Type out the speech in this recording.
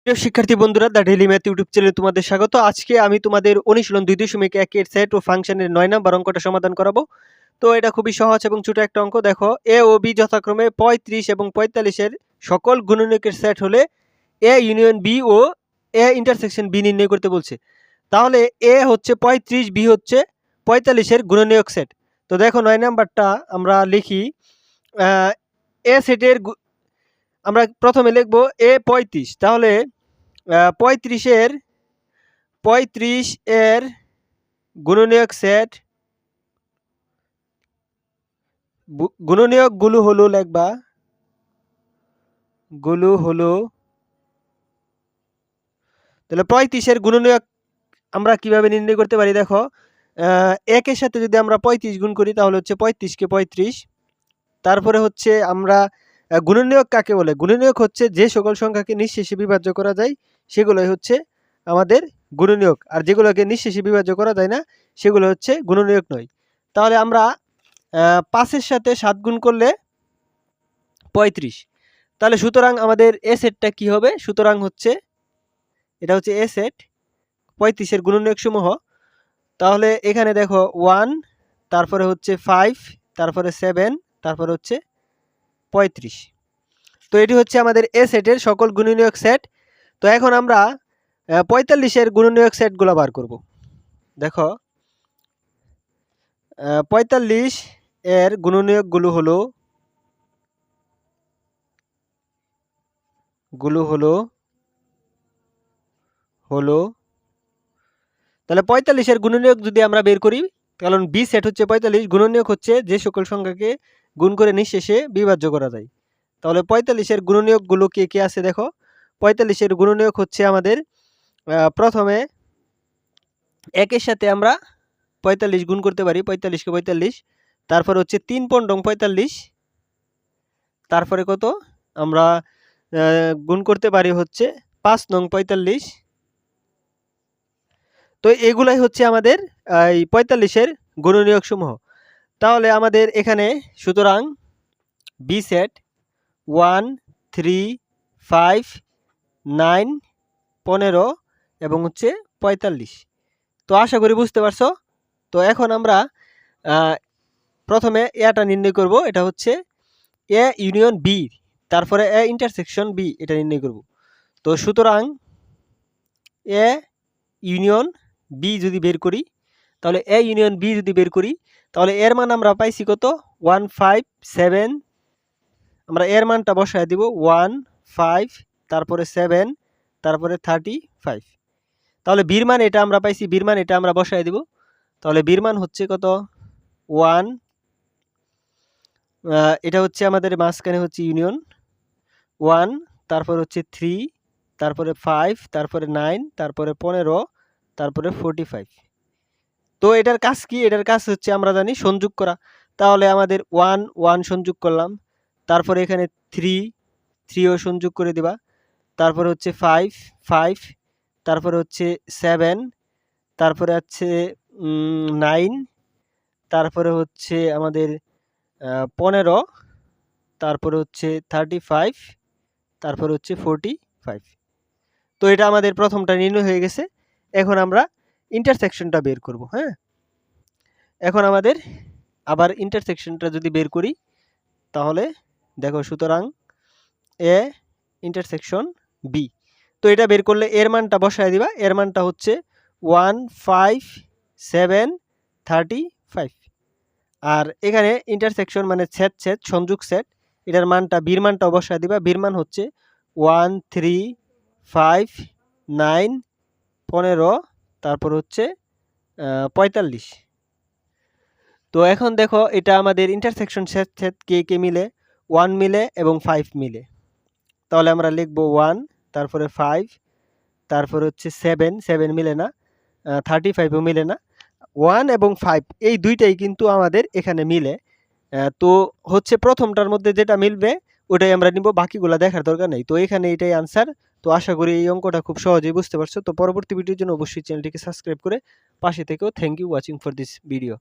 প্রিয় শিক্ষার্থী বন্ধুরা, দ্য ডেইলি ম্যাথ ইউটিউব চ্যানেলে তোমাদের স্বাগত। আজকে আমি তোমাদের অনুশীলন 2.1 এর সেট ও ফাংশনের 9 নাম্বার অঙ্কটা সমাধান করাবো। তো এটা খুবই সহজ এবং ছোট একটা অঙ্ক। দেখো, এ ও বি যথাক্রমে 35 এবং 45 এর সকল গুণনীয়কের সেট হলে এ ইউনিয়ন বি ও এ ইন্টারসেকশন বি নির্ণয় করতে বলছে। তাহলে এ হচ্ছে 35, বি হচ্ছে 45 এর গুণনীয়ক সেট। তো দেখো 9 নাম্বারটা আমরা লিখি। এ সেটের আমরা প্রথমে লিখব এ 35। তাহলে 35 এর গুণনীয়ক সেট, গুণনীয়কগুলো হলো লিখবা, গুলো হলো। তাহলে 35 এর গুণনীয়ক আমরা কিভাবে নির্ণয় করতে পারি? দেখো, একের সাথে যদি আমরা 35 গুণ করি তাহলে হচ্ছে 35 কে 35। তারপরে হচ্ছে আমরা গুণনীয়ক কাকে বলে? গুণনীয়ক হচ্ছে যে সকল সংখ্যাকে নিঃশেষে বিভাজ্য করা যায় সেগুলোই হচ্ছে আমাদের গুণনীয়ক, আর যেগুলোকে নিঃশেষে বিভাজ্য করা যায় না সেগুলো হচ্ছে গুণনীয়ক নয়। তাহলে আমরা 5-এর সাথে 7 গুণ করলে 35। তাহলে সুতরাং আমাদের এ সেটটা কি হবে? সুতরাং হচ্ছে এটা হচ্ছে এ সেট 35 এর গুণনীয়ক সমূহ। তাহলে এখানে দেখো 1, তারপরে হচ্ছে 5, তারপরে 7, তারপরে হচ্ছে 35। তো এটি হচ্ছে আমাদের এ সেটের সকল গুণনীয়ক সেট। তো এখন আমরা 45 এর গুণনীয়ক সেটগুলো বার করব। দেখো, 45 এর গুণনীয়কগুলো হলো তাহলে 45 এর গুণনীয়ক যদি আমরা বের করি, কারণ বি সেট হচ্ছে 45, গুণনীয়ক হচ্ছে যে সকল সংখ্যাকে গুণ করে নিঃশেষে বিভাজ্য করা যায়। তাহলে 45 এর গুণনীয়কগুলো কে কে আছে? দেখো, 45 এর গুণনীয়ক হচ্ছে আমাদের প্রথমে একের সাথে আমরা 45 গুণ করতে পারি, 45 কে 45। তারপর হচ্ছে 3 পণ্ডং 45। তারপরে কত আমরা গুণ করতে পারি হচ্ছে 5 নং 45। তো এগুলাই হচ্ছে আমাদের এই 45 এর গুণনীয়ক সমূহ। তাহলে আমাদের এখানে সুতরাং বি সেট 1, 3, 5, 9, 15 এবং হচ্ছে 45। তো আশা করি বুঝতে পারছো। তো এখন আমরা প্রথমে এটা নির্ণয় করব, এটা হচ্ছে এ ইউনিয়ন বি, তারপরে এ ইন্টারসেকশন বি, এটা নির্ণয় করব। তো সুতরাং এ ইউনিয়ন বি যদি বের করি, তাহলে এ ইউনিয়ন বি যদি বের করি তাহলে এর মান আমরা পাইছি কত? 157। আমরা এর মানটা বসায় দিব 1, 5, তারপরে 7, তারপরে 35। তাহলে বীর মান এটা আমরা পাইছি, বীর মান এটা আমরা বসায় দিব। তাহলে বীর মান হচ্ছে কত? 1, এটা হচ্ছে আমাদের মাঝখানে হচ্ছে ইউনিয়ন 1, তারপর হচ্ছে 3, তারপরে 5, তারপরে 9, তারপরে 15, তারপরে 45। তো এটার কাজ কি? এটার কাজ হচ্ছে আমরা জানি সংযোগ করা। তাহলে আমাদের 1, 1 সংযোগ করলাম, তারপরে এখানে 3, 3ও সংযোগ করে দিবা, তারপরে হচ্ছে 5, 5, তারপরে হচ্ছে 7, তারপরে হচ্ছে 9, তারপরে হচ্ছে আমাদের 15, তারপরে হচ্ছে 35, তারপরে হচ্ছে 45। তো এটা আমাদের প্রথমটা নির্ণয় হয়ে গেছে। এখন আমরা ইন্টারসেকশনটা বের করব। হ্যাঁ, এখন আমাদের আবার ইন্টারসেকশনটা যদি বের করি তাহলে দেখো, সুতরাং এ ইন্টারসেকশন বি। তো এটা বের করলে এর মানটা বসায় দিবা, এর মানটা হচ্ছে 1, 5, 7, 35। আর এখানে ইন্টারসেকশন মানে সেট সংযোগ সেট, এটার মানটা বীর মানটা বসায় দিবা, বীর মান হচ্ছে 1, 3, 5, 9, 15, তারপর হচ্ছে 45। তো এখন দেখো, এটা আমাদের ইন্টারসেকশন সেট কে কে মিলে? 1 মিলে এবং 5 মিলে। তাহলে আমরা লিখব 1, তারপরে 5, তারপর হচ্ছে 7, 7 মিলে না, 35ও মিলে না। 1 এবং 5 এই দুইটাই কিন্তু আমাদের এখানে মিলে। তো হচ্ছে প্রথমটার মধ্যে যেটা মিলবে ওটাই আমরা নিব, বাকিগুলো দেখার দরকার নেই। তো এখানে এটাই আনসার। তো আশা করি এই অঙ্কটা খুব সহজেই বুঝতে পারছো। তো পরবর্তী ভিডিওর জন্য অবশ্যই চ্যানেলটিকে সাবস্ক্রাইব করে পাশে থেকেও। Thank you watching for this video.